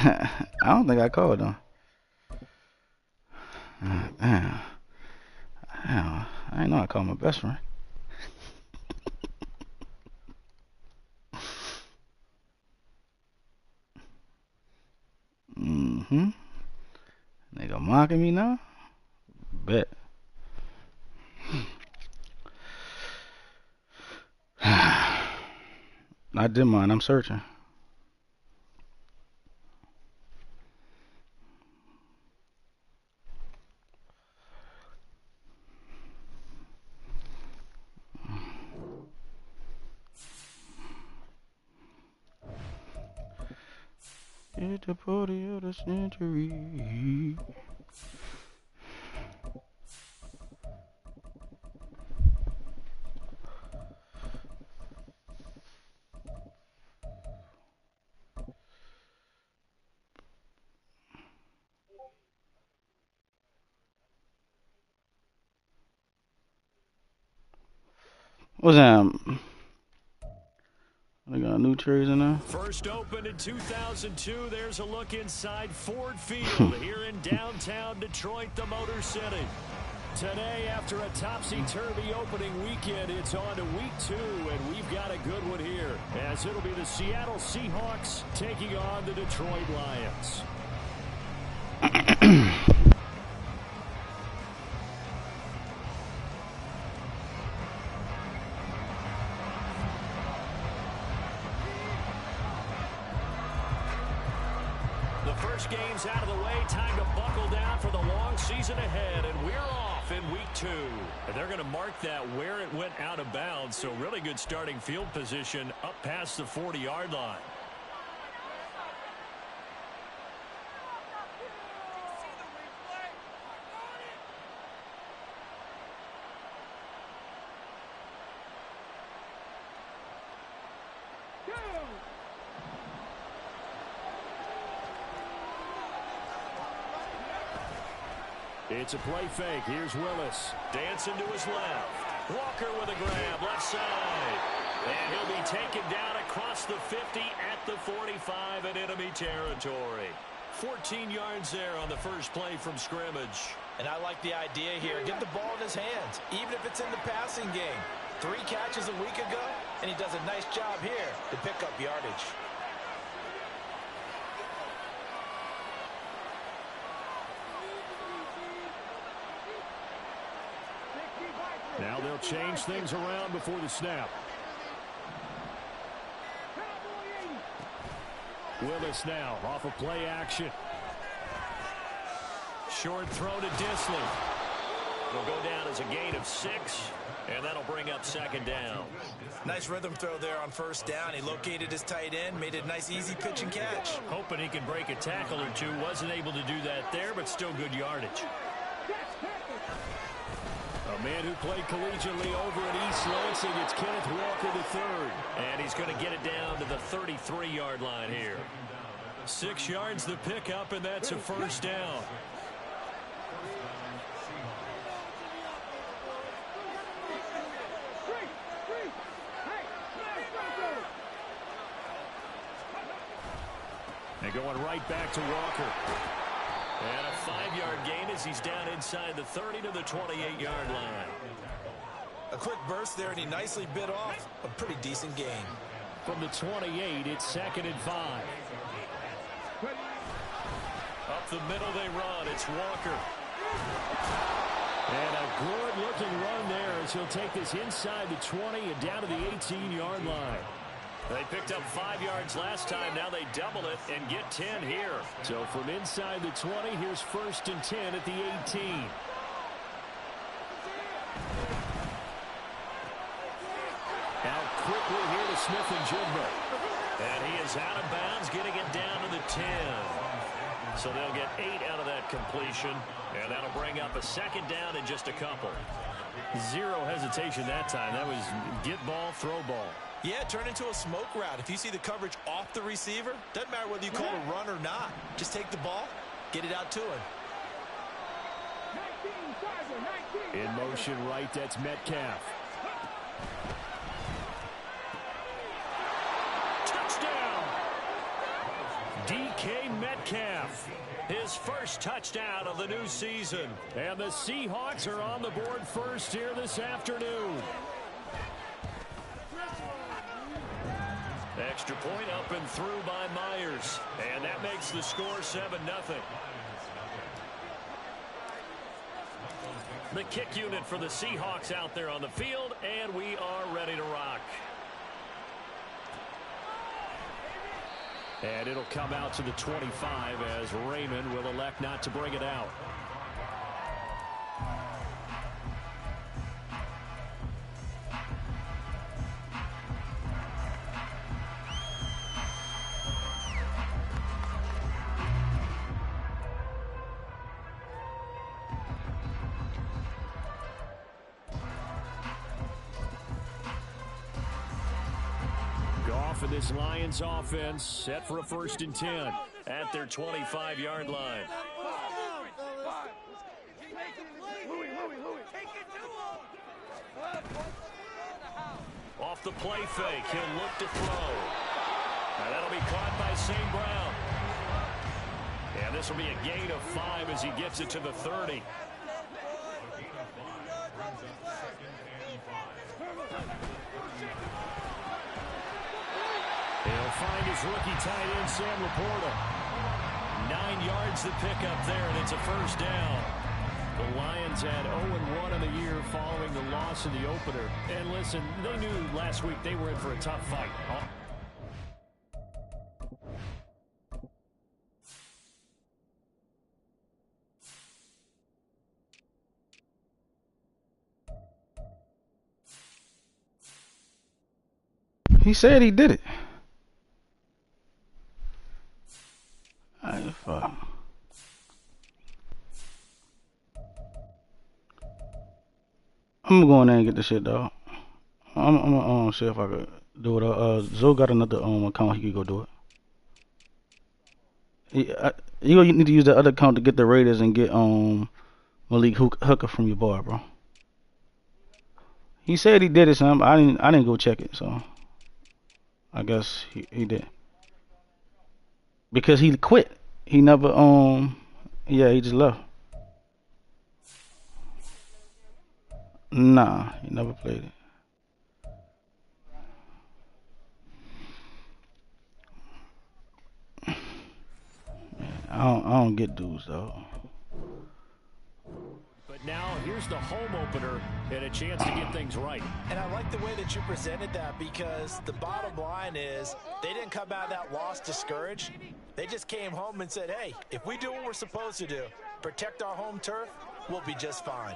I don't think I called them. Damn. Damn. I didn't know I called my best friend. Mm-hmm. Nigga mocking me now? Bet. I did mine. I'm searching. It's the party of the century. What's that? They got new trees in there. First opened in 2002. There's a look inside Ford Field here in downtown Detroit, the Motor City. Today, after a topsy-turvy opening weekend, it's on to week 2, and we've got a good one here, as it'll be the Seattle Seahawks taking on the Detroit Lions. The first game's out of the way. Time to buckle down for the long season ahead, and we're off in week 2. And they're going to mark that where it went out of bounds, so really good starting field position up past the 40-yard line. It's a play fake. Here's Willis. Dancing to his left. Walker with a grab, left side. And he'll be taken down across the 50 at the 45 in enemy territory. 14 yards there on the first play from scrimmage. And I like the idea here. Get the ball in his hands, even if it's in the passing game. 3 catches a week ago, and he does a nice job here to pick up yardage. Now they'll change things around before the snap. Willis now off of play action. Short throw to Disley. Will go down as a gain of 6, and that'll bring up second down. Nice rhythm throw there on first down. He located his tight end, made it a nice easy pitch and catch. Hoping he can break a tackle or two. Wasn't able to do that there, but still good yardage. A man who played collegiately over at East Lansing, it's Kenneth Walker III. And he's going to get it down to the 33-yard line here. 6 yards the pickup, and that's a first down. And going right back to Walker. And a 5-yard gain as he's down inside the 30 to the 28-yard line. A quick burst there, and he nicely bit off a pretty decent gain. From the 28, it's 2nd and 5. Up the middle they run. It's Walker. And a good-looking run there as he'll take this inside the 20 and down to the 18-yard line. They picked up 5 yards last time. Now they double it and get 10 here. So from inside the 20, here's 1st and 10 at the 18. Now quickly here to Smith-Njigba. And he is out of bounds, getting it down to the 10. So they'll get 8 out of that completion. And that'll bring up a second down in just a couple. Zero hesitation that time. That was get ball, throw ball. Yeah, turn into a smoke route. If you see the coverage off the receiver, doesn't matter whether you call a run or not. Just take the ball, get it out to him. In motion right, that's Metcalf. Touchdown! DK Metcalf Metcalf. His first touchdown of the new season. And the Seahawks are on the board first here this afternoon. Extra point up and through by Myers. And that makes the score 7-0. The kick unit for the Seahawks out there on the field, and we are ready to rock. And it'll come out to the 25 as Raymond will elect not to bring it out. For this Lions offense, set for a 1st and 10 at their 25-yard line. Off the play fake, he'll look to throw. Now that'll be caught by St. Brown. And this will be a gain of 5 as he gets it to the 30. He'll find his rookie tight end, Sam Laporta. 9 yards to pick up there, and it's a 1st down. The Lions had 0-1 in the year following the loss in the opener. And listen, they knew last week they were in for a tough fight. He said he did it. Fuck. I'm gonna go in there and get the shit, dog. I'm gonna see if I could do it. Zoe got another account. He could go do it. You need to use that other account to get the Raiders and get Malik Hooker from your boy, bro. He said he did it, son. But I didn't go check it, so I guess he did. Because he quit. He never yeah, he just left. Nah, he never played it. Man, I don't get dudes though. But now here's the home opener and a chance to get things right. And I like the way that you presented that, because the bottom line is they didn't come out of that loss discouraged. They just came home and said, hey, if we do what we're supposed to do, protect our home turf, we'll be just fine.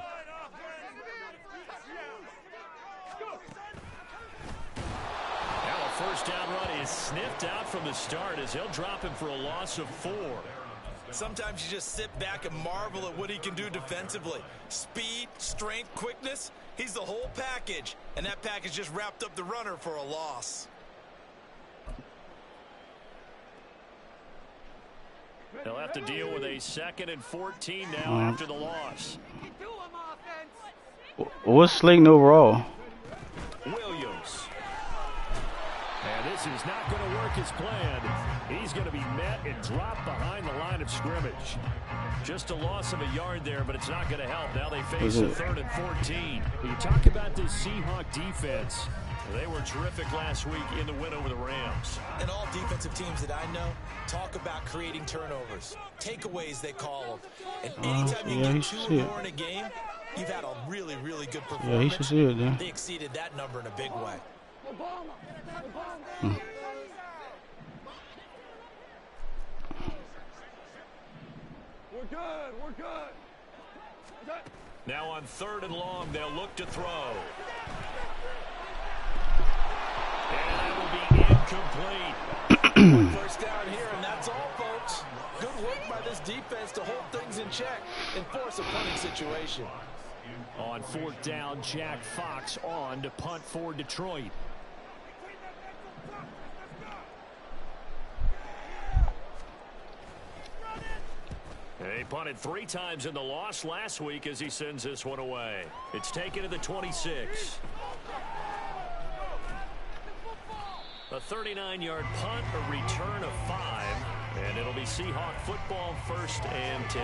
Now a 1st down run is sniffed out from the start as he'll drop him for a loss of 4. Sometimes you just sit back and marvel at what he can do defensively. Speed, strength, quickness, he's the whole package. And that package just wrapped up the runner for a loss. They'll have to deal with a 2nd and 14 now after the loss. What's Slayton overall? Williams. And this is not going to work as planned. He's going to be met and dropped behind the line of scrimmage. Just a loss of a yard there, but it's not going to help. Now they face a 3rd and 14. You talk about this Seahawk defense. They were terrific last week in the win over the Rams. And all defensive teams that I know talk about creating turnovers. Takeaways, they call them. And anytime you get 2 or more in a game, you've had a really, really good performance. Yeah, he should see it, then. They exceeded that number in a big way. We're good. Now on 3rd and long, they'll look to throw. And that will be incomplete. 1st down here, and that's all, folks. Good work by this defense to hold things in check and force a punting situation. On 4th down, Jack Fox on to punt for Detroit. They punted 3 times in the loss last week as he sends this one away. It's taken to the 26. A 39-yard punt, a return of 5. And it'll be Seahawk football, 1st and 10.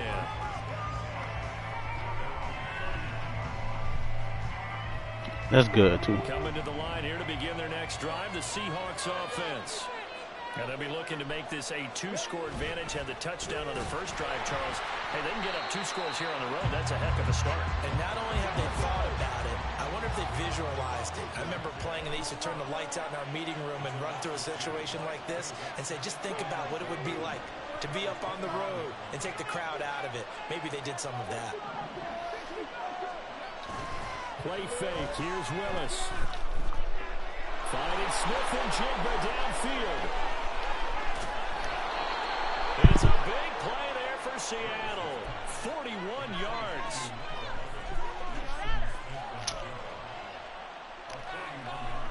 That's good, too. Coming to the line here to begin their next drive, the Seahawks offense. And they'll be looking to make this a 2-score advantage. Had the touchdown on their first drive, Charles. Hey, they can get up 2 scores here on the road. That's a heck of a start. And not only have they thought about it, I wonder if they visualized it. I remember playing, and they used to turn the lights out in our meeting room and run through a situation like this and say, just think about what it would be like to be up on the road and take the crowd out of it. Maybe they did some of that. Play fake. Here's Willis. Finding Smith and Jigba downfield. It's a big play there for Seattle. 41 yards.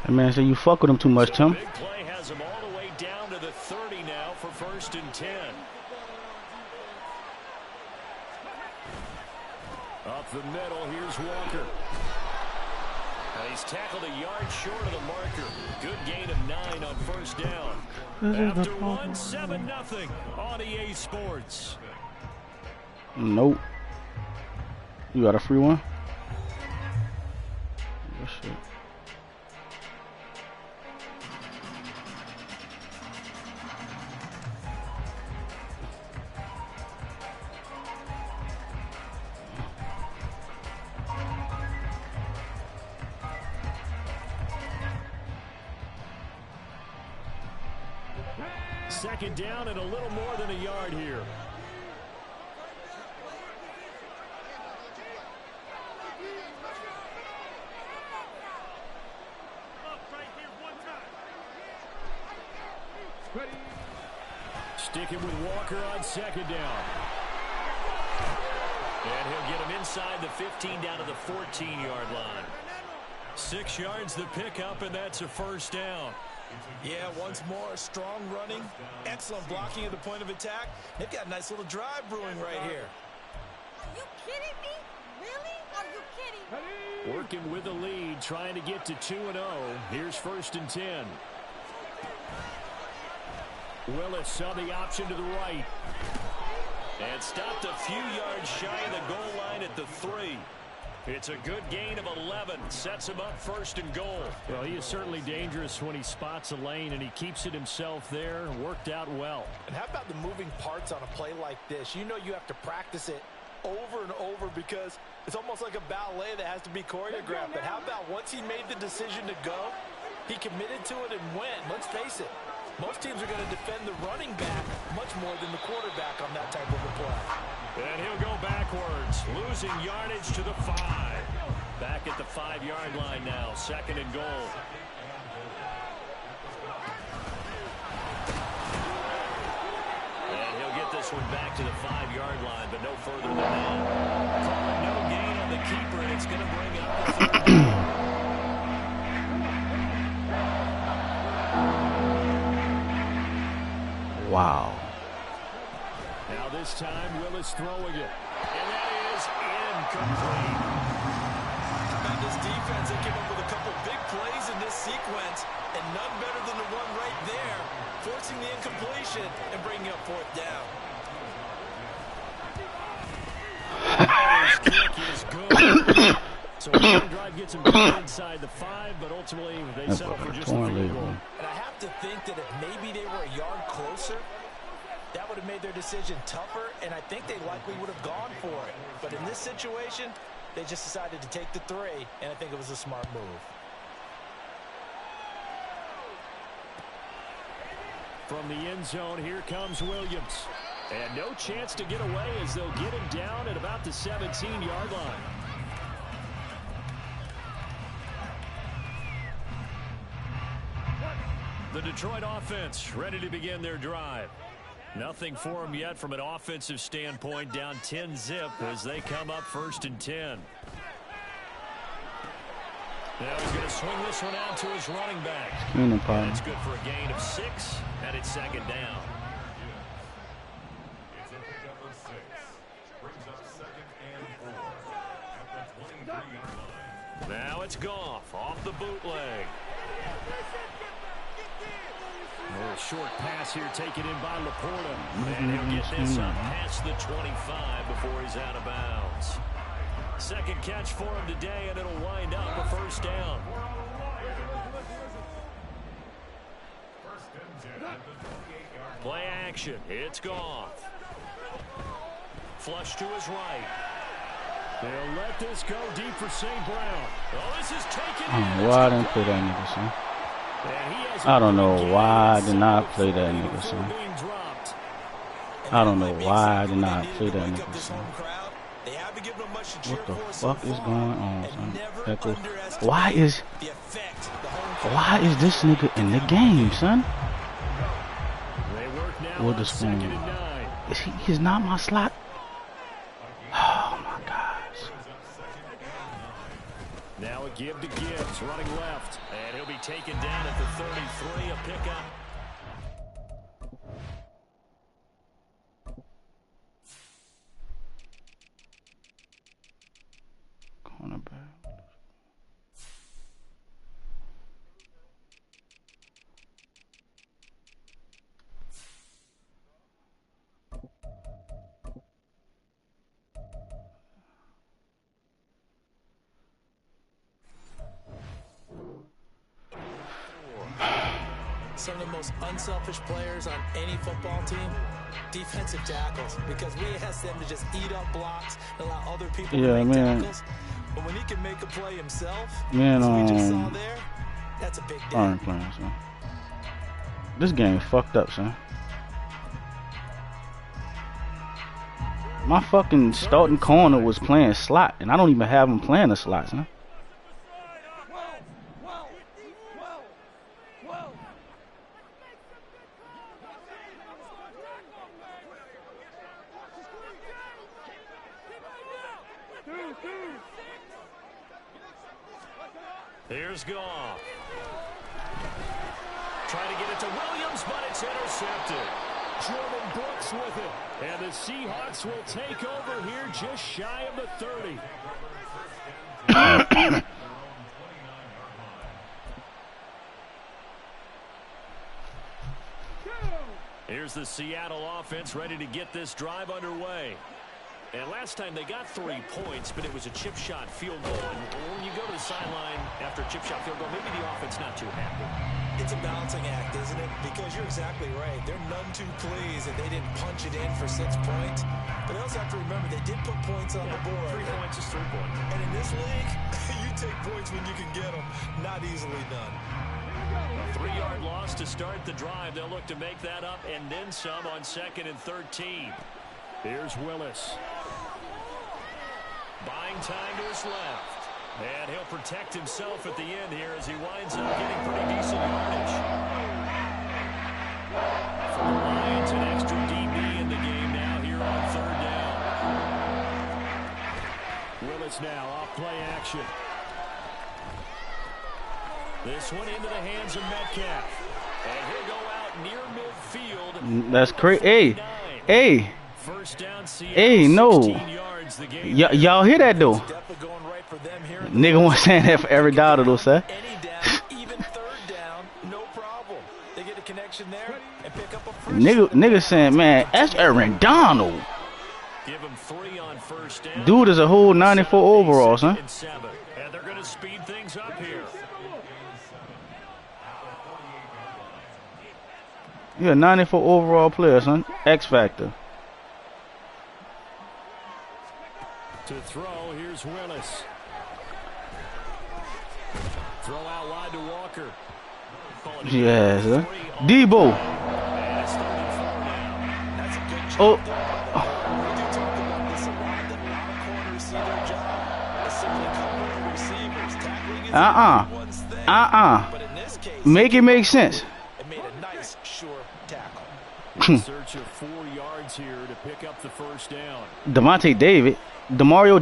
Hey, man, so you fuck with him too much, Tim. Big play has him all the way down to the 30 now for 1st and 10. Up the middle, here's Walker. And he's tackled a yard short of the marker. Good gain of 9 on 1st down. After 1, 7-0 on EA Sports. Nope. You got a free one? Oh, shit. Second down and a little more than a yard here. Sticking with Walker on 2nd down. And he'll get him inside the 15 down to the 14-yard line. 6 yards the pickup, and that's a 1st down. Yeah, once more, strong running, excellent blocking at the point of attack. They've got a nice little drive brewing right here. Are you kidding me? Really? Are you kidding me? Working with the lead, trying to get to 2-0. Here's 1st and 10. Willis on the option to the right. And stopped a few yards shy of the goal line at the 3. It's a good gain of 11. Sets him up 1st and goal. Well, he is certainly dangerous when he spots a lane, and he keeps it himself there. Worked out well. And how about the moving parts on a play like this? You know you have to practice it over and over because it's almost like a ballet that has to be choreographed. But how about once he made the decision to go, he committed to it and went. Let's face it, most teams are going to defend the running back much more than the quarterback on that type of a play. And he'll go backwards, losing yardage to the 5. Back at the 5-yard line now, 2nd and goal. And he'll get this one back to the 5-yard line, but no further than that. Calling no gain on the keeper, and it's going to bring up the 3rd down. Wow. Now this time, Willis throwing it. And that is incomplete. And this defense, they came up with a couple big plays in this sequence, and none better than the one right there, forcing the incompletion and bringing up 4th down. His kick is good. So one drive gets him inside the 5, but ultimately they settle for just a field goal. And I have to think that if maybe they were a yard closer, that would have made their decision tougher, and I think they likely would have gone for it. But in this situation, they just decided to take the 3, and I think it was a smart move. From the end zone, here comes Williams. And no chance to get away as they'll get him down at about the 17-yard line. The Detroit offense ready to begin their drive. Nothing for them yet from an offensive standpoint, down 10-zip as they come up 1st and 10. Now he's going to swing this one out to his running back. And it's good for a gain of 6, and it's 2nd down. Now it's Goff off the bootleg. A short pass here taken in by Laporta. And he'll get this up past the 25 before he's out of bounds. Second catch for him today, and it'll wind up a first down. Play action. It's gone. Flush to his right. They'll let this go deep for St. Brown. Oh, this is taken in. Why I didn't play that nigga, son? I don't know why I did not play that nigga, son. I don't know why I did not play that nigga, son. What the fuck is going on, son? Echo. Why is this nigga in the game, son? With the spoon. He's not my slot. Oh my gosh. Now a give to Gibbs, running left, and he'll be taken down at the 33, a pickup. Cornerback. Some of the most unselfish players on any football team, defensive tackles, because we ask them to just eat up blocks and allow other people to make tackles. But when he can make a play himself, as we just saw there, that's a big deal. I ain't playing, son. This game fucked up, son. My fucking starting corner was playing slot, and I don't even have him playing a slot, son. Here's Goff. Trying to get it to Williams, but it's intercepted. Jordan Brooks with it. And the Seahawks will take over here just shy of the 30. Here's the Seattle offense ready to get this drive underway. And last time they got 3 points, but it was a chip shot field goal. And when you go to the sideline after a chip shot field goal, maybe the offense not too happy. It's a balancing act, isn't it? Because you're exactly right. They're none too pleased that they didn't punch it in for 6 points. But they also have to remember they did put points on the board. 3 points is 3 points. And in this league, you take points when you can get them. Not easily done. A 3-yard loss to start the drive. They'll look to make that up and then some on 2nd and 13. Here's Willis. Buying time to his left. And he'll protect himself at the end here as he winds up getting pretty decent yardage. For the Lions, an extra DB in the game now here on 3rd down. Willis now off play action. This one into the hands of Metcalf. And he'll go out near midfield. That's crazy. Hey. First down, hey, no. Y'all hear that, though? Nigga was saying that for every dollar, though, sir. Even 3rd down, no problem. They get a connection there and pick up a first. Nigga saying, man, that's Aaron Donald. Give him 3 on 1st down. Dude is a whole 94 overall, son. And they're going to speed things up here. You're a 94 overall player, son. X Factor. To throw, here's Willis. Throw out wide to Walker. Yes, sir. Debo. Oh. Make it make sense. It made a nice, sure tackle. Search of 4 yards here to pick up the first down. Demario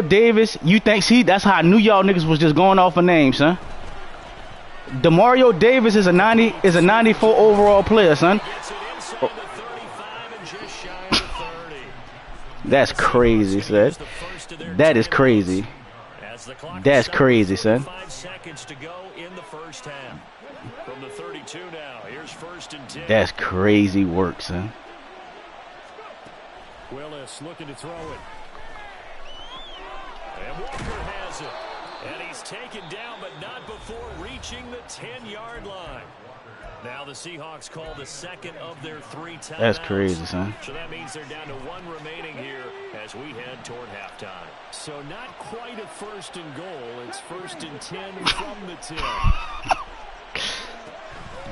Davis, you think, see, that's how I knew y'all niggas was just going off a name, son. Demario Davis is a 94 overall player, son. Oh. That's crazy, son. That is crazy. As the clock That's crazy, son. 5 seconds to go in the first half. From the 32 now, here's 1st and 10. That's crazy work, son. Willis looking to throw it. And Walker has it. And he's taken down, but not before reaching the 10-yard line. Now the Seahawks call the second of their 3 timeouts. That's crazy, son. So that means they're down to 1 remaining here as we head toward halftime. So not quite a 1st and goal. It's 1st and 10 from the 10.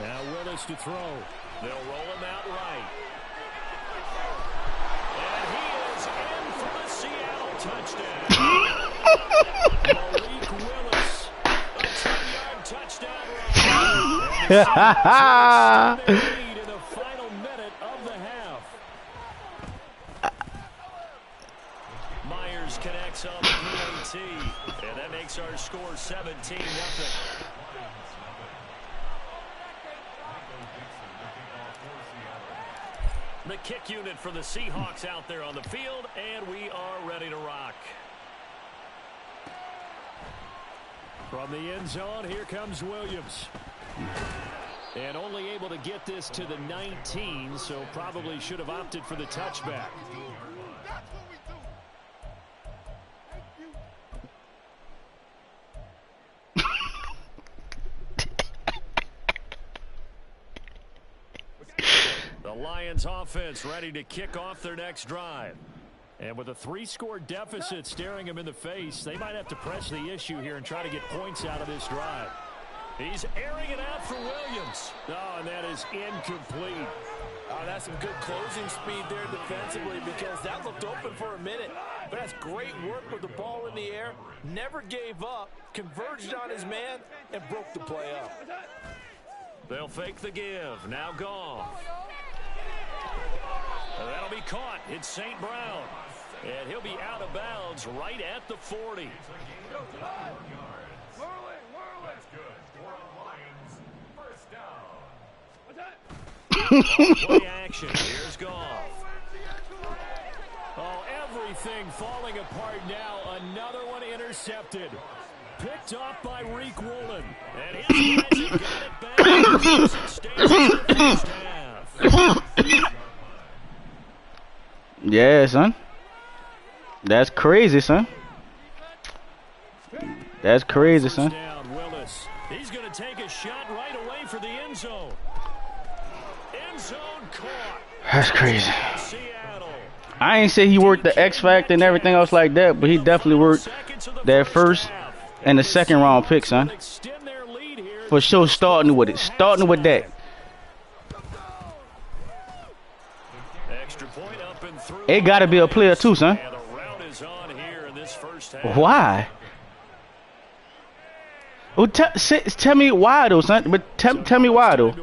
Now Willis to throw. They'll roll him out right. And he is in for the Seattle touchdown. Malik Willis, a 10-yard touchdown run. And the Seahawks lead in the final minute of the half. Myers connects on the PAT, and that makes our score 17-0. The kick unit for the Seahawks out there on the field, and we are ready to rock. From the end zone, here comes Williams. And only able to get this to the 19, so probably should have opted for the touchback. The Lions offense ready to kick off their next drive. And with a 3-score deficit staring them in the face, they might have to press the issue here and try to get points out of this drive. He's airing it out for Williams. Oh, and that is incomplete. Oh, that's some good closing speed there defensively because that looked open for a minute. But that's great work with the ball in the air. Never gave up, converged on his man, and broke the play up. They'll fake the give. Now gone. That'll be caught. It's St. Brown. And he'll be out of bounds right at the 40. Play action. Here's Goff. Oh, everything falling apart now. Another one intercepted. Picked off by Reek Woolen. And his guys have got it back. It stays in the first half. Yeah, son. That's crazy, son. That's crazy, son. Willis. He's going to take a shot right away for the end zone. End zone caught. That's crazy. Seattle. I ain't say he worked the X Factor and everything else like that, but he definitely worked that 1st and the 2nd round pick, son. For sure, starting with it. Starting with that. It got to be a player too, son. Why? Well, tell me why though, son. But tell me why though.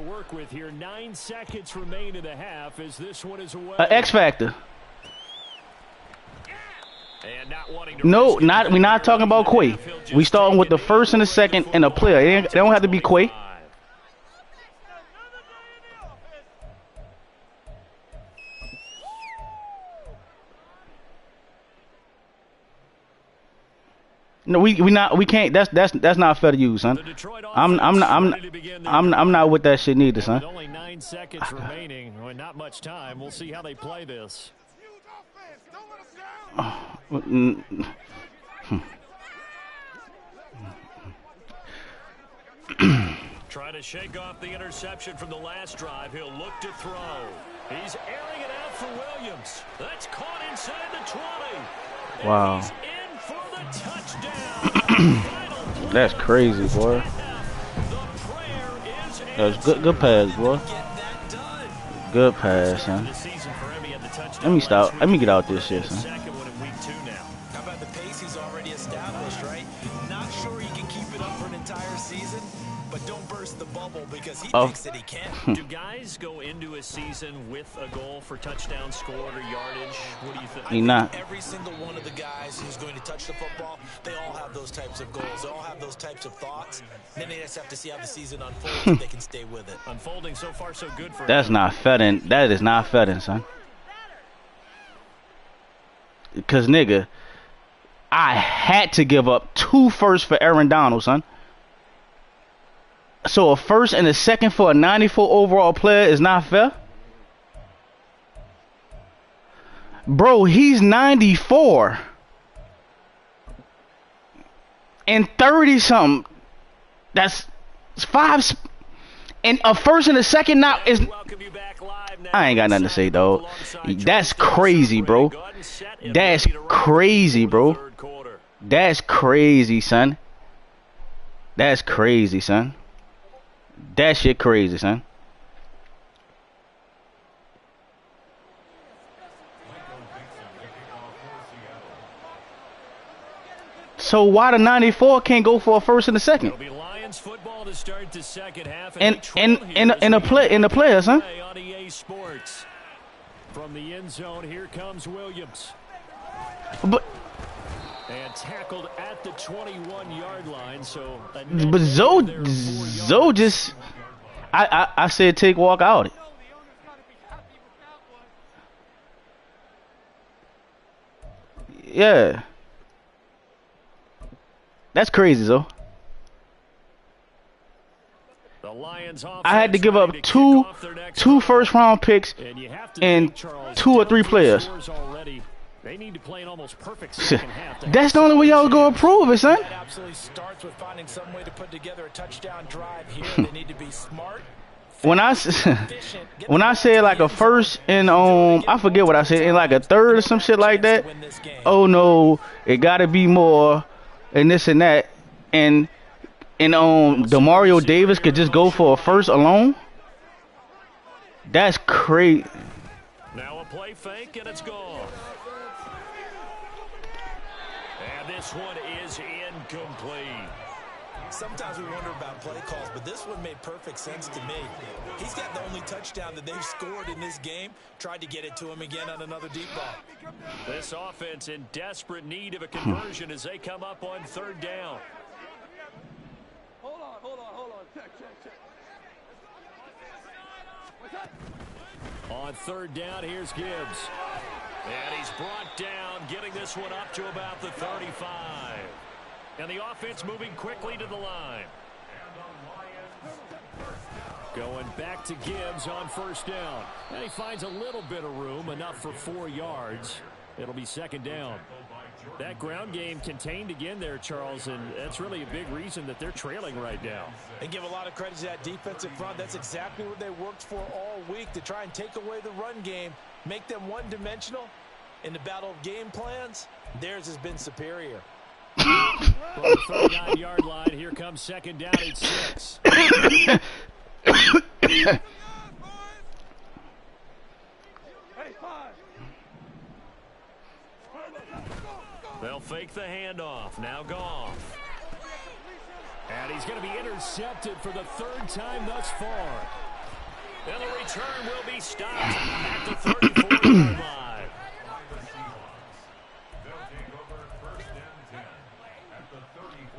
9 seconds remain in the half as this one is away. X Factor. No, we're not talking about Quay. We starting with the 1st and the 2nd and a player. They don't have to be Quay. No, we can't. That's not fair to you, son. I'm not with that shit neither, son. With only 9 seconds remaining, not much time. We'll see how they play this. Trying to shake off the interception from the last drive. He'll look to throw. He's airing it out for Williams. That's caught inside the 20. Wow. He's in for the touchdown. That's crazy, boy. That's good pass, boy. Good pass, son. Let me stop. Let me get out this shit, son. How about the pace he's already established, right? Not sure he can keep it up for an entire season, but don't burst the bubble because he thinks that he can. Do guys go into a season with a goal for touchdown scored or yardage? What do you think? He not. Every single one of the guys who's going to touch the football, they all have those types of goals. They all have those types of thoughts. Then they just have to see how the season unfolds if they can stay with it. Unfolding so far so good for That's him. not fetting. That is not fetting, son. Cause nigga, I had to give up 2 firsts for Aaron Donald, son. So a first and a second for a 94 overall player is not fair? Bro, he's 94. And 30-something. That's 5. And a first and a second now is... I ain't got nothing to say, though. That's crazy, bro. That's crazy, bro. That's crazy, son. That's crazy, son. That shit crazy, son. So why the 94 can't go for a first and a second? It'll be Lions football to start the second half. In the players, huh? On EA Sports. From the end zone, here comes Williams. But tackled at the 21-yard line. So, but Zoe just, I said take walk out. Yeah, that's crazy, Zoe. I had to give up two first-round picks and 2 or 3 players. They need to play an almost perfect second half. That's the only way y'all gonna improve it, son. That absolutely starts with finding some way to put together a touchdown drive here. They need to be smart. When I said like a first and I forget what I said, in like a third or some shit like that. Oh no, it gotta be more and this and that. And Demario Davis could just go for a first alone. That's crazy. Now a play fake and it's gone. And this one is incomplete. Sometimes we wonder about play calls, but this one made perfect sense to me. He's got the only touchdown that they've scored in this game. Tried to get it to him again on another deep ball. This offense in desperate need of a conversion as they come up on 3rd down. Hold on. Check. What's that? On 3rd down, here's Gibbs. And he's brought down, getting this one up to about the 35. And the offense moving quickly to the line. Going back to Gibbs on 1st down. And he finds a little bit of room, enough for 4 yards. It'll be 2nd down. That ground game contained again there, Charles, and that's really a big reason that they're trailing right now. They give a lot of credit to that defensive front. That's exactly what they worked for all week, to try and take away the run game, make them one-dimensional. In the battle of game plans, theirs has been superior. From the 39-yard line, here comes 2nd down and 6. They'll fake the handoff. Now Goff. And he's going to be intercepted for the 3rd time thus far. And the return will be stopped at the 34-yard line.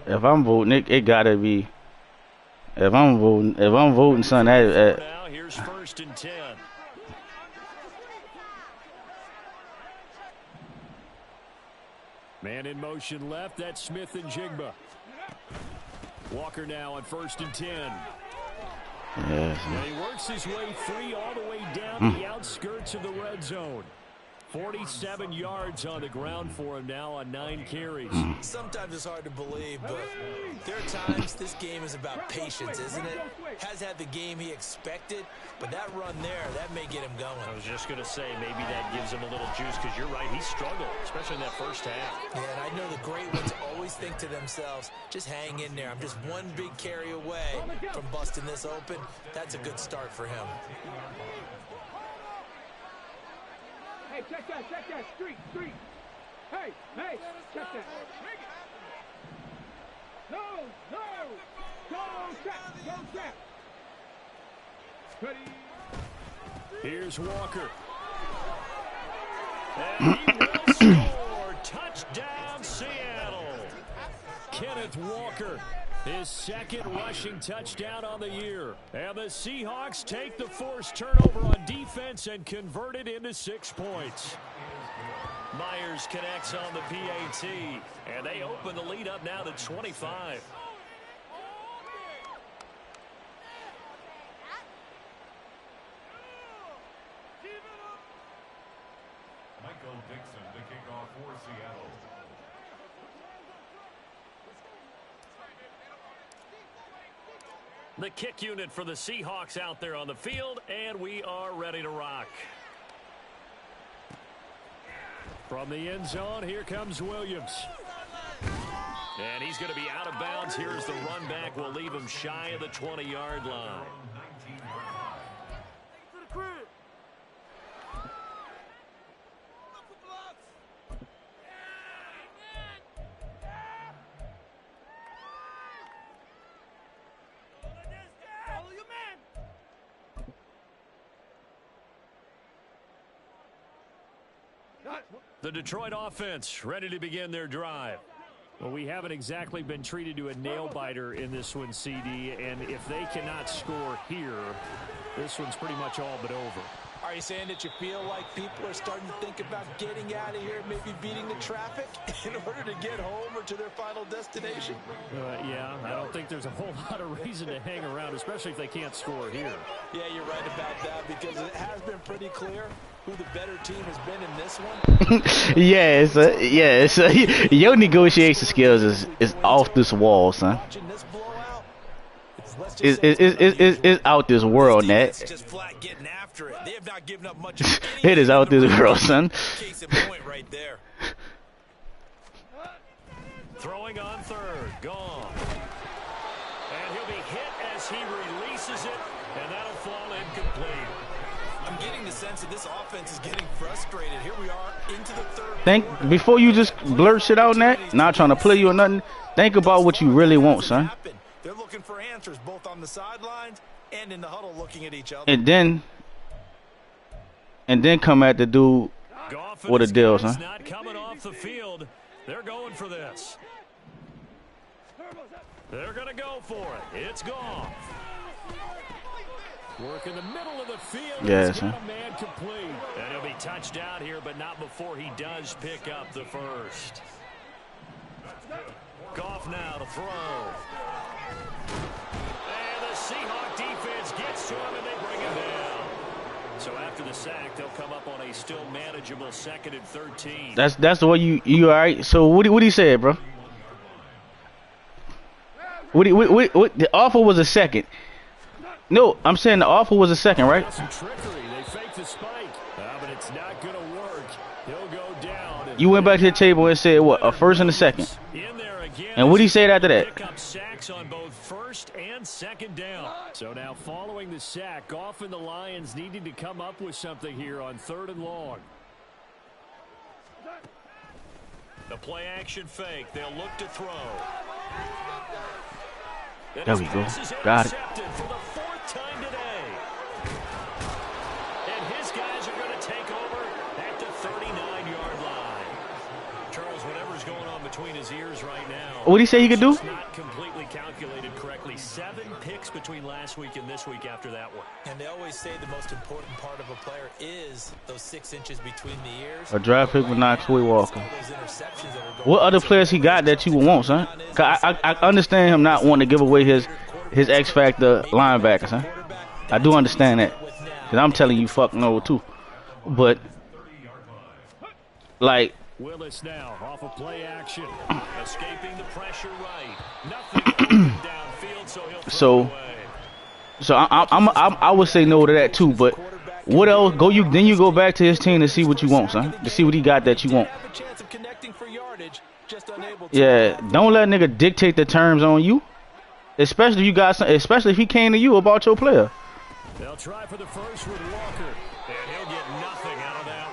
If I'm voting, it gotta be. If I'm voting, son, Now here's 1st and 10. Man in motion left. That's Smith and Jigba. Walker now on 1st and 10. Yes. And he works his way free all the way down to the outskirts of the red zone. 47 yards on the ground for him now on 9 carries. Sometimes it's hard to believe, but there are times this game is about patience, isn't it? Has had the game he expected, but that run there, that may get him going. I was just going to say, maybe that gives him a little juice, because you're right, he struggled, especially in that first half. Yeah, and I know the great ones always think to themselves, just hang in there. I'm just one big carry away from busting this open. That's a good start for him. Hey, check that, street. Hey, check that. No, go trap. Ready. Here's Walker. And he will score. Touchdown, Seattle. Kenneth Walker, his 2nd rushing touchdown on the year. And the Seahawks take the forced turnover on defense and convert it into 6 points. Myers connects on the PAT, and they open the lead up now to 25. Dixon to kick off for Seattle. The kick unit for the Seahawks out there on the field, and we are ready to rock. From the end zone, here comes Williams. And he's going to be out of bounds. Here's the run back. We'll leave him shy of the 20-yard line. The Detroit offense ready to begin their drive. Well, we haven't exactly been treated to a nail-biter in this one, CD, and if they cannot score here, this one's pretty much all but over. Are you saying that you feel like people are starting to think about getting out of here, maybe beating the traffic in order to get home or to their final destination? Yeah, I don't think there's a whole lot of reason to hang around, especially if they can't score here. Yeah, you're right about that, because it has been pretty clear who the better team has been in this one. yes. Your negotiation skills is off this wall, son. It's out this world, Nat. Just flat getting after it. They have not given up much. It is out this world, son. Case in point right there. Throwing on third, gone. And he'll be hit as he releases it, and that'll fall incomplete. I'm getting the sense that this offense is getting frustrated. Here we are into the third. Think before you just blurt shit out, Nat. Not trying to play you or nothing. Think about what you really want, son. They're looking for answers both on the sidelines and in the huddle, looking at each other. And then come at the dude with a deal, son. Not coming off the field. They're going for this. They're going to go for it. It's gone. Work in the middle of the field. Yes, man complete. And he'll be touched out here, but not before he does pick up the first. Goff now to throw. And the Seahawk defense gets to him, and they bring him down. So after the sack, they'll come up on a still manageable 2nd and 13. That's the way you all right. So what do you say, bro? What the offer was a second. No, I'm saying the offer was a second, right? Some trickery. They fake the spike, but it's not going to work. He'll go down. You went back to the table and said what? A first and a second. In there again. And what did he say after that? Pick up sacks on both 1st and 2nd down. So now following the sack, Goff and the Lions needing to come up with something here on 3rd and long. The play action fake. They'll look to throw. There we go. Got it. For the 4th time today. And his guys are going to take over at the 39-yard line. Charles, whatever's going on between his ears right now. What did he say he could do? Not completely calculated correctly. 7 picks between last week and this week after that one. And they always say the most important part of a player is those 6 inches between the ears. A draft pick with Knox Walker. What other players he got that you would want, son? I understand him not wanting to give away his X factor linebacker, son. I do understand that, cause I'm telling you, fuck no too. But like, Willis now off of play action, escaping the pressure right. Nothing downfield, so he'll throw away. So I would say no to that too. But what else? Then you go back to his team to see what you want, son. To see what he got that you want. Yeah, don't let a nigga dictate the terms on you. Especially if he came to you about your player. They'll try for the first with Walker, and he'll get nothing out of that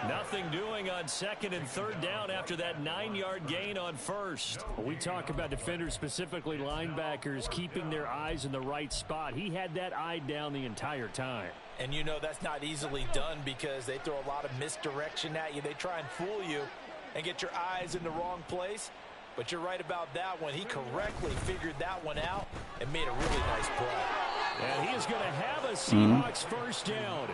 one. Nothing doing on 2nd and 3rd down after that 9-yard gain on 1st. We talk about defenders, specifically linebackers, keeping their eyes in the right spot. He had that eye down the entire time. And you know that's not easily done because they throw a lot of misdirection at you. They try and fool you and get your eyes in the wrong place. But you're right about that one. He correctly figured that one out and made a really nice play. And he is going to have a Seahawks first down.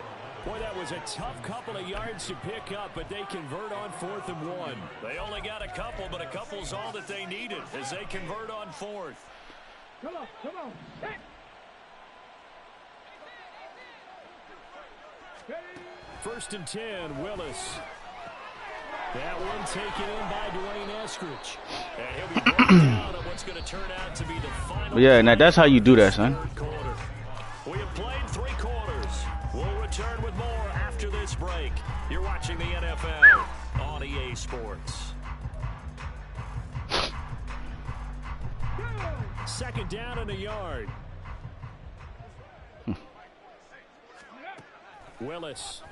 Boy, that was a tough couple of yards to pick up, but they convert on 4th and 1. They only got a couple, but a couple's all that they needed as they convert on 4th. Come on, come on. Hey. First and 10, Willis. That one taken in by Dwayne Eskridge. And he'll be brought down on what's going to turn out to be the final. Yeah, now that's how you do that, son. We have played 3 quarters. We'll return with more after this break. You're watching the NFL on EA Sports. Second down and a yard. Willis.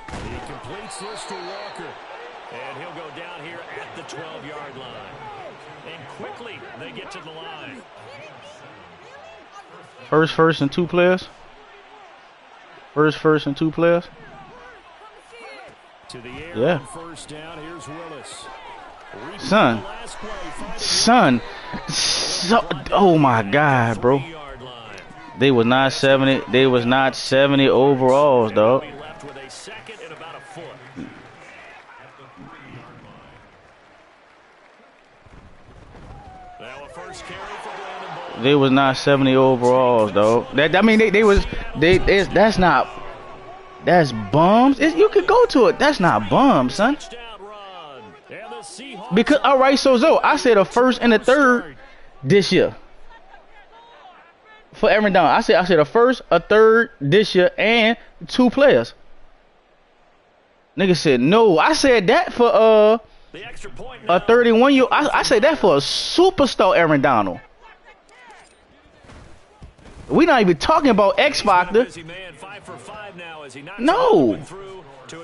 He completes this to Walker. And he'll go down here at the 12-yard line. And quickly they get to the line. First and 2 players. First and 2 players. To the air. Yeah. First down. Here's Willis. Son. Oh my God, bro. They was not 70. They was not 70 overalls, dog. They was not 70 overalls, dog. I mean, that's not. That's bums. You could go to it. That's not bums, son. Because all right, so I said a first and a third this year for every down. I said a first, a third this year, and 2 players. Nigga said no. I said that for a 31-year. I said that for a superstar Aaron Donald. We not even talking about X Factor. No,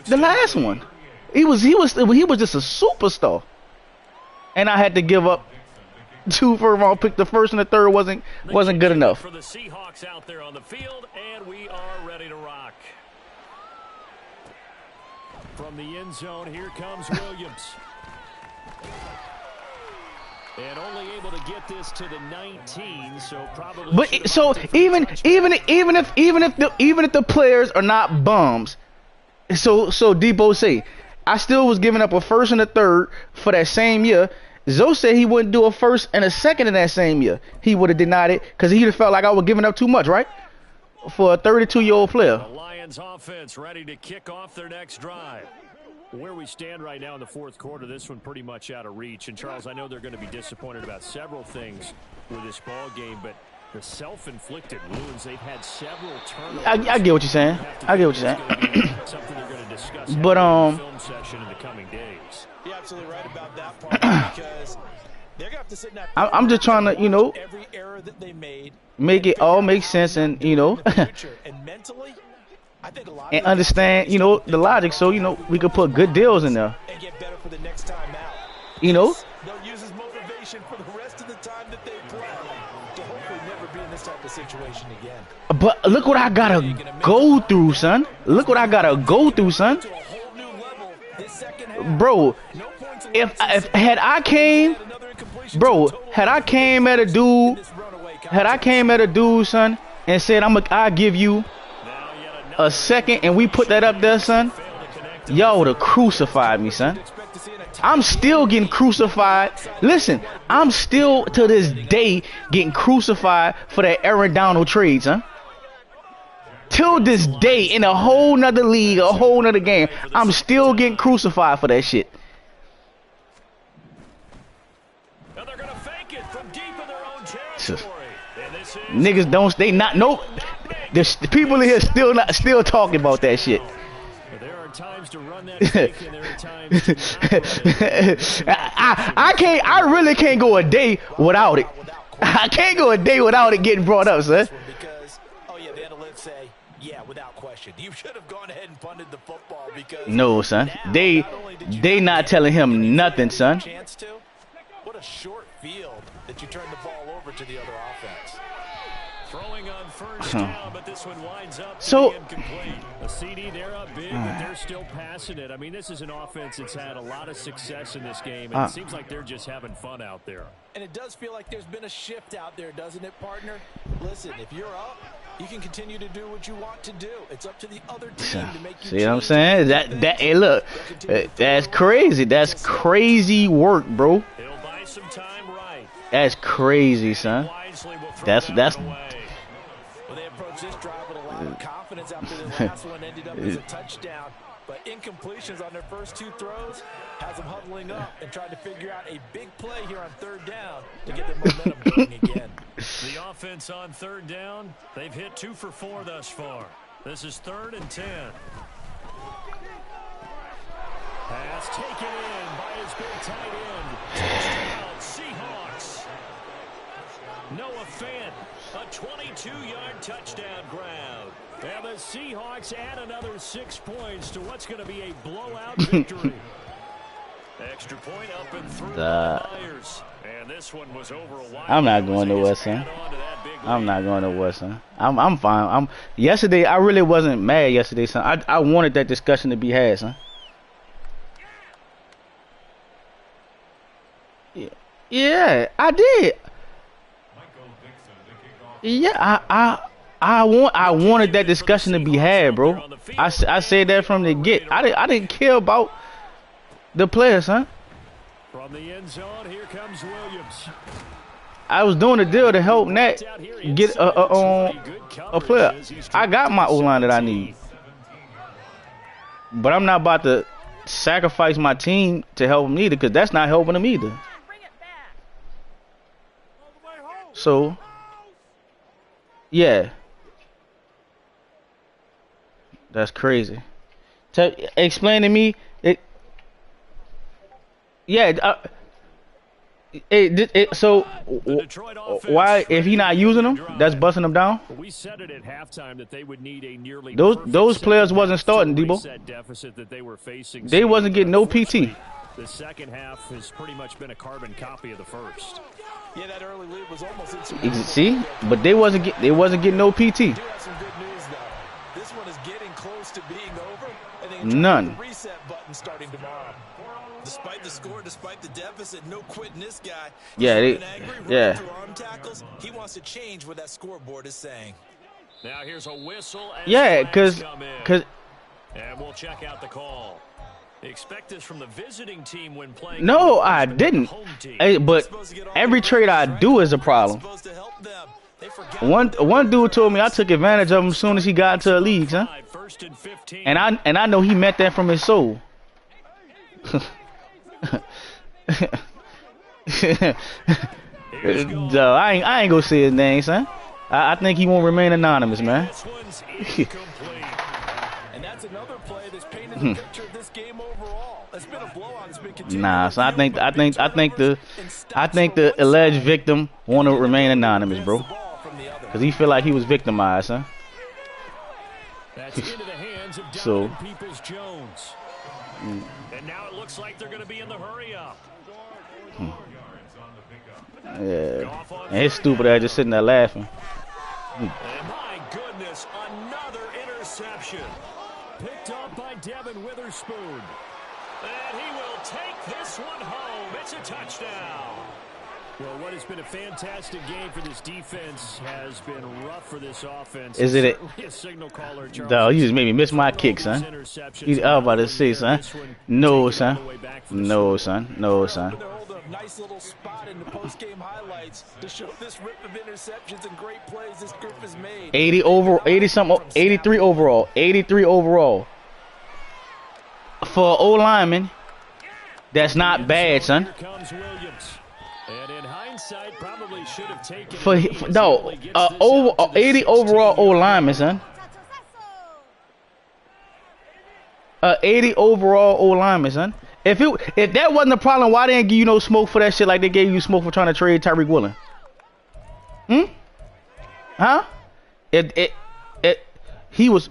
the last one. He was just a superstar. And I had to give up 2 first-round pick. The first and the third wasn't good enough. For the Seahawks out there on the field, and we are ready to rock. From the end zone, here comes Williams. And only able to get this to the 19, so probably. But so even if the players are not bums, so Debo say, I still was giving up a first and a third for that same year. Zoe said he wouldn't do a first and a second in that same year. He would have denied it because he'd have felt like I was giving up too much, right? For a 32-year-old player. The Lions offense ready to kick off their next drive. Where we stand right now in the 4th quarter, this one pretty much out of reach. And, Charles, I know they're going to be disappointed about several things with this ball game, but the self-inflicted wounds, they've had several turnovers. I get what you're saying. I get what you're saying. Something they're going to discuss but in the film session in the coming days. You're absolutely right about that part because they're going to have to sit in that. I'm just trying to, every error that they made, make it all make sense and, and mentally, I think a lot and understand, the logic, so we could put good deals in there. And get better for the next time out. They'll use his motivation for the rest of the time that they play to hopefully never be in this type of situation again. But look what I gotta go through, son. Look what I gotta go through, son. Bro, if had I came at a dude, son, and said I'll give you a second, and we put that up there, son, y'all would have crucified me, son. I'm still getting crucified. Listen, I'm still to this day getting crucified for that Aaron Donald trade, son. Till this day, in a whole nother league, a whole nother game, I'm still getting crucified for that shit. Now they're gonna fake it from deep in their own territory. Niggas don't. They not. Nope. The people in here still talking about that shit. There are times to run that fake, and there are times to not run it. I really can't go a day without it. I can't go a day without it getting brought up, son. Because the analysts say, without question, you should have gone ahead and punted the football because no, son. They not telling him nothing, son. What a short field that you turn the ball over to the other offense. Throwing on first down, but this one winds up so incomplete. A CD, they're up big, but they're still passing it. I mean, this is an offense that's had a lot of success in this game, and it seems like they're just having fun out there. And it does feel like there's been a shift out there, doesn't it, partner? Listen, if you're up, You can continue to do what you want to do. It's up to the other team to make you see what I'm saying? Hey, look, that's crazy. That's crazy work, bro. He'll buy some time right. That's crazy, son. That's. Well, they approached this drive with a lot of confidence after the last one ended up as a touchdown. But incompletions on their first 2 throws has them huddling up and trying to figure out a big play here on 3rd down to get their momentum going again. The offense on 3rd down, they've hit 2 for 4 thus far. This is 3rd and 10. Pass taken in by his big tight end. Touchdown, Seahawks. Noah Fant, a 22-yard touchdown grab. And the Seahawks add another 6 points to what's going to be a blowout victory. Extra point up and through the Myers. And this one was over a while. I'm not going nowhere, son. I'm not going nowhere, son. I'm fine. Yesterday, I really wasn't mad yesterday, son. I wanted that discussion to be had, son. Yeah, I did. Yeah, I wanted that discussion to be had, bro. I said that from the get. I didn't care about the players, huh? From the end zone, here comes Williams. I was doing a deal to help Nat get a player. I got my O-line that I need, but I'm not about to sacrifice my team to help him either, because that's not helping them either. So, yeah. That's crazy. Explain to me. So why, if he not using them, that's busting them down? We said it at halftime that they would need a nearly those players wasn't starting, Debo. Deficit that they were facing. They wasn't getting no PT. The second half has pretty much been a carbon copy of the first. Yeah, that early lead was almost insurmountable. See, but they wasn't getting no PT. We do have some good news though. This one is getting close to being over. I think none. The reset button starting tomorrow. Despite the score, despite the deficit, no quitting this guy. Yeah, through arm tackles. He wants to change what that scoreboard is saying. Now here's a whistle. Yeah, because and we'll check out the call. Expect this from the visiting team when playing. No, I didn't. But every trade I do is a problem. One dude told me I took advantage of him as soon as he got into the league, huh? And I know he meant that from his soul. So I ain't gonna say his name, son. I think he won't remain anonymous, man. And that's another play that's painted the picture of this game overall. It's been a blowout. It's been continuing. Nah, so I think the alleged victim want to remain anonymous, bro, because he feel like he was victimized, huh? That's into the hands of So. Peoples-Jones. And now it looks like they're going to be in the hurry up. Yeah, and his stupid ass just sitting there laughing. And my goodness, another interception. Picked up by Devin Witherspoon. And he will take this one home. It's a touchdown. Well, what has been a fantastic game for this defense has been rough for this offense. Is it a signal caller, Charles? Dog, you just made me miss my kick, son. I was about to say, son. No, son. No, son. No, son. Nice little spot in the post-game highlights to show this rip of interceptions and great plays this group has made. 83 overall. 83 overall. For O lineman, that's not bad, son. And in hindsight, probably should have taken no, 80 overall O lineman, son. 80 overall O lineman, son. If that wasn't a problem, why they didn't give you no smoke for that shit like they gave you smoke for trying to trade Tyreek Woolen? Huh? He was.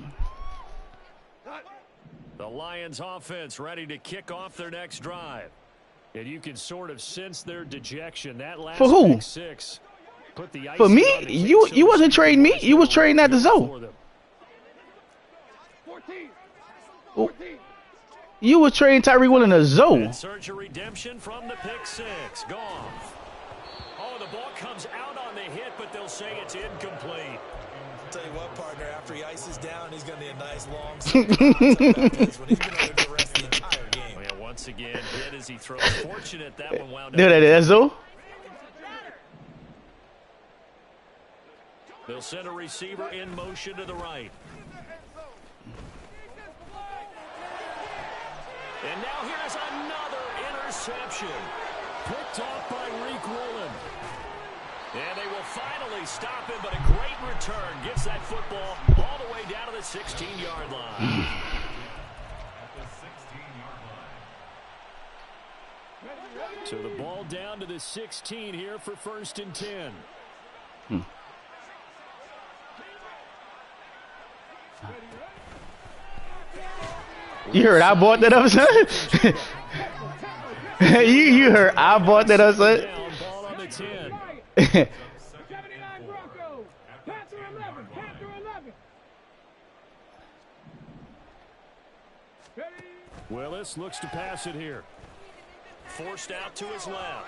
The Lions offense ready to kick off their next drive. And you can sort of sense their dejection. That last for who? Six put the for me? You wasn't trading me. You was trading at the zone. 14. You was trading Tyreek Woolen in the zone. Search a redemption from the pick six. Gone. Oh, the ball comes out on the hit, but they'll say it's incomplete. tell you what, partner, after he ices down, he's going to need a nice long when he's been under duress the entire game. Yeah, once again, hit as he throws. Fortunate that one wound up. Do that, Ezzo. They'll send a receiver in motion to the right. And now here's another interception. Picked off by Reek Woolen. And they will finally stop him, but a great return gets that football all the way down to the 16-yard line. So the ball down to the 16 here for 1st and 10. You heard I bought that up, son? you heard I bought that up, son? Ball on the 10. 79 Broncos. Panther 11. Panther 11. Willis looks to pass it here. Forced out to his left.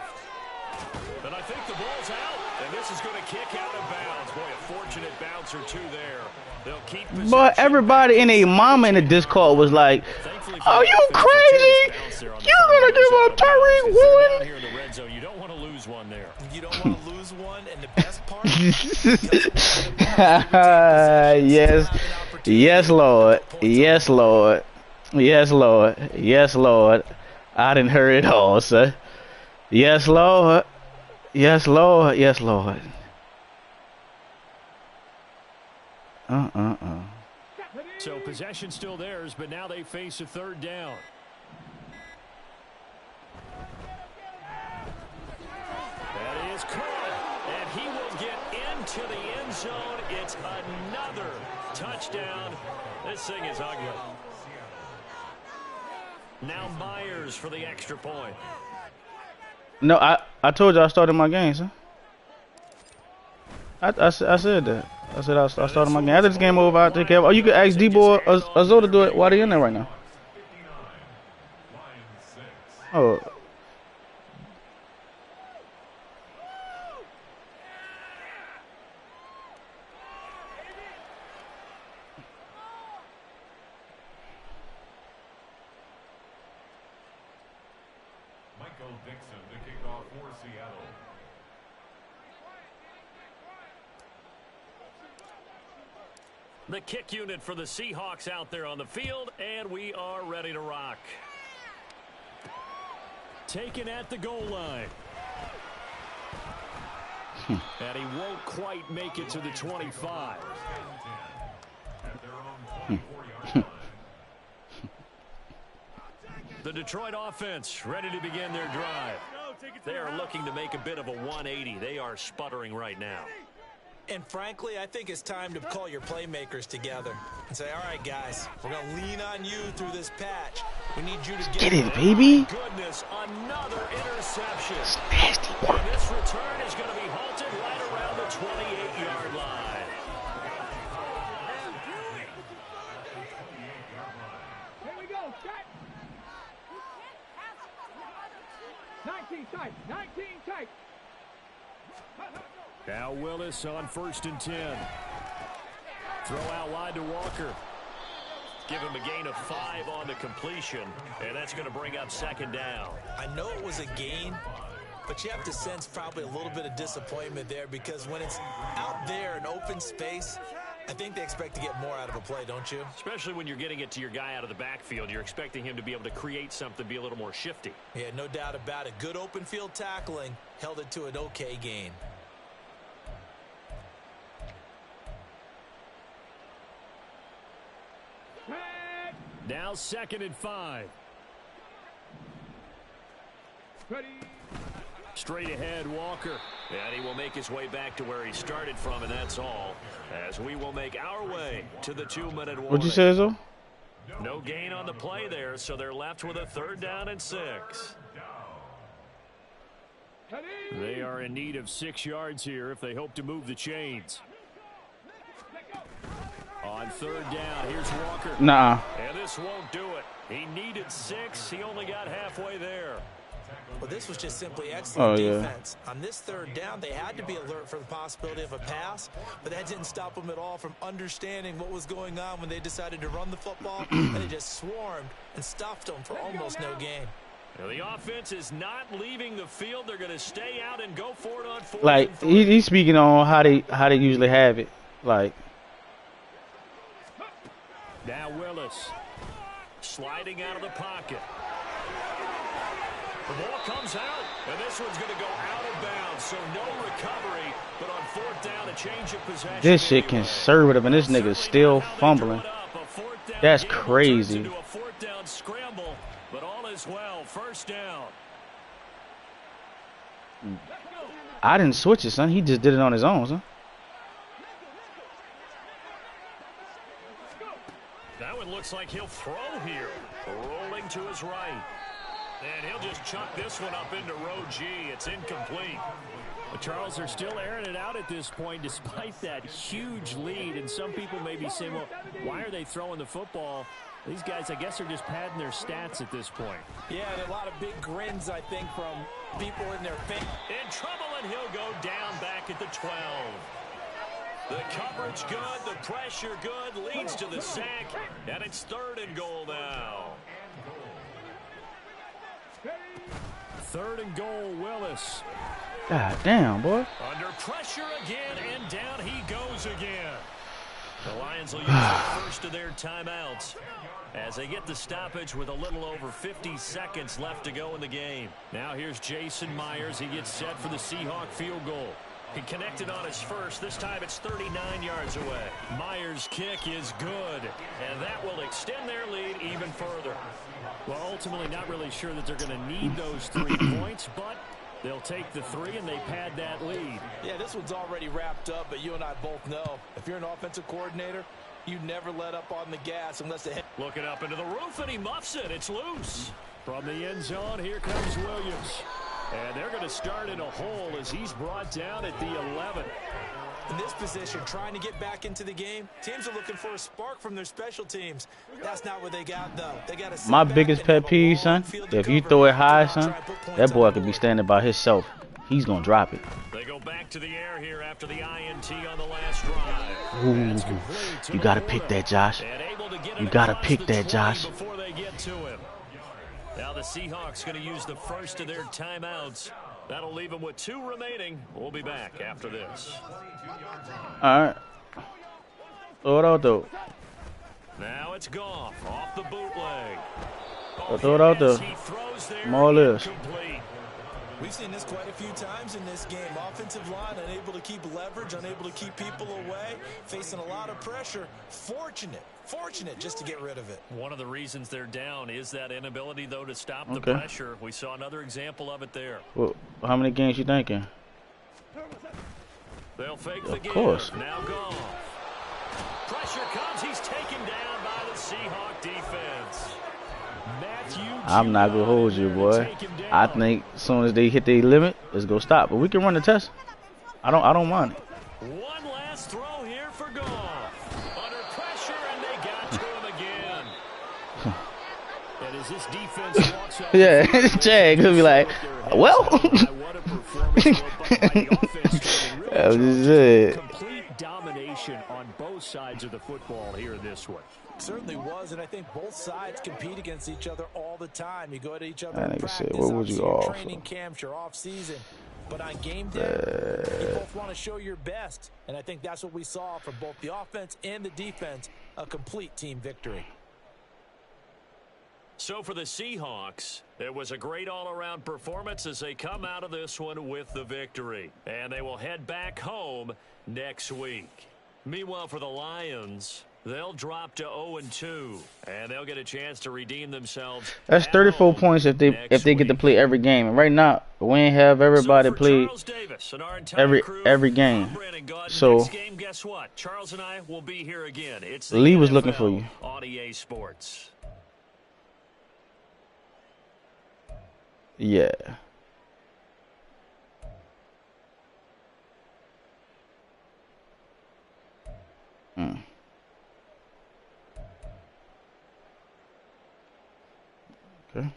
And I think the ball's out. And this is going to kick out of bounds. Boy, a fortunate bounce or two there. They'll keep possession. But everybody in a mama in the Discord was like, "Are you crazy? You're gonna give up Tyreek Woolen?" Here in the red zone, you don't want to lose one there. You don't want to lose one, and the best part yes, Lord. Yes, Lord. Yes, Lord. Yes, Lord. I didn't hear it all, sir. Yes, Lord. Yes, Lord. Yes, Lord. So possession still theirs, but now they face a 3rd down. That is caught, and he will get into the end zone. It's another touchdown. This thing is ugly. Now Myers for the extra point. No, I told you I started my game, sir. I said that. I said I started my game. After this game over, I'll take care of it. Oh, you could ask D-Boy or Azzo to do it while they're in there right now. Oh. The kick unit for the Seahawks out there on the field, and we are ready to rock. Taken at the goal line. And he won't quite make it to the 25. The Detroit offense ready to begin their drive. They are looking to make a bit of a 180. They are sputtering right now. And frankly, I think it's time to call your playmakers together and say, all right, guys, we're going to lean on you through this patch. We need you to get it, baby. Goodness, another interception. Nasty work. And this return is going to be halted right around the 28-yard line. Here we go. Set. 19 tight. 19 tight. Now Willis on 1st and 10. Throw out wide to Walker. Give him a gain of 5 on the completion, and that's going to bring up 2nd down. I know it was a gain, but you have to sense probably a little bit of disappointment there because when it's out there in open space, I think they expect to get more out of a play, don't you? Especially when you're getting it to your guy out of the backfield. You're expecting him to be able to create something, be a little more shifty. Yeah, no doubt about it. Good open field tackling held it to an okay gain. Now 2nd and 5. Ready. Straight ahead, Walker. And he will make his way back to where he started from, and that's all. As we will make our way to the 2-minute warning. What'd you say, Azzo? No gain on the play there, so they're left with a 3rd down and 6. They are in need of 6 yards here if they hope to move the chains. On 3rd down, here's Walker. Nah. And this won't do it. He needed 6. He only got halfway there. Well, this was just simply excellent Oh, yeah. defense. On this third down, they had to be alert for the possibility of a pass, but that didn't stop them at all from understanding what was going on when they decided to run the football, and they just swarmed and stuffed them for almost no gain. Now the offense is not leaving the field. They're going to stay out and go for it on 4th Like and 3. he's speaking on how they usually have it. Like Now Willis sliding out of the pocket. The ball comes out, and this one's going to go out of bounds, so no recovery, but on 4th down, a change of possession. this shit conservative, and this nigga's still fumbling. That's crazy. Into a 4th down scramble, but all is well. 1st down. I didn't switch it, son. He just did it on his own, son. That one looks like he'll throw here. Rolling to his right. And he'll just chuck this one up into row G. It's incomplete. But Charles, they're still airing it out at this point despite that huge lead. And some people may be saying, well, why are they throwing the football? These guys, I guess, are just padding their stats at this point. Yeah, and a lot of big grins, I think, from people in their face. In trouble, and he'll go down back at the 12. The coverage good, the pressure good, leads to the sack, and it's 3rd and goal now. 3rd and goal, Willis. God damn, boy. Under pressure again, and down he goes again. The Lions will use the first of their timeouts as they get the stoppage with a little over 50 seconds left to go in the game. Now here's Jason Myers. He gets set for the Seahawk field goal. He connected on his first. This time it's 39 yards away. Myers' kick is good, and that will extend their lead even further. Well, ultimately not really sure that they're going to need those 3 points, but they'll take the 3 and they pad that lead. Yeah, this one's already wrapped up, but you and I both know if you're an offensive coordinator, you never let up on the gas unless they hit. Looking up into the roof, and he muffs it. It's loose. From the end zone, here comes Williams. And they're going to start in a hole as he's brought down at the 11. In this position, trying to get back into the game, teams are looking for a spark from their special teams. That's not what they got, though. They got to. My biggest pet peeve, son, if you throw it high, son, that boy could be standing by himself. He's going to drop it. They go back to the air here after the INT on the last drive. Ooh, you got to pick that, Josh. You got to pick that, Josh. Before they get to him. Now the Seahawks going to use the first of their timeouts. That'll leave them with 2 remaining. We'll be back after this. All right. Throw it out, though. Now it's Goff off the bootleg. Throw it out there. He throws there. More or less. Incomplete. We've seen this quite a few times in this game. Offensive line unable to keep leverage, unable to keep people away, facing a lot of pressure. Fortunate just to get rid of it. One of the reasons they're down is that inability, though, to stop the pressure. We saw another example of it there. Well, how many games you thinking? They'll fake the game. Of course. Now Goff. Pressure comes. He's taken down by the Seahawk defense. I'm not going to hold you, boy. I think as soon as they hit their limit, it's going to stop. But we can run the test. I don't mind it. One last throw here for Goff. Under pressure, and they got to him again. And as this defense walks off, Yeah, Jag could be like, well. What a performance by the offense. That was just it. Complete domination on both sides of the football here in this one. Certainly was, and I think both sides compete against each other all the time. You go to each other That in nigga practice, said, what would you obviously your offer? training camps, your off season. But on game day, you both want to show your best. And I think that's what we saw from both the offense and the defense, a complete team victory. So for the Seahawks, it was a great all-around performance as they come out of this one with the victory. And they will head back home next week. Meanwhile, for the Lions, they'll drop to 0-2, and they'll get a chance to redeem themselves. That's 34 points if they get to play every game. And right now, we ain't have everybody play every game. So next game, guess what? Charles and I will be here again. It's the Lee was NFL looking for you. on EA Sports. Yeah. Okay.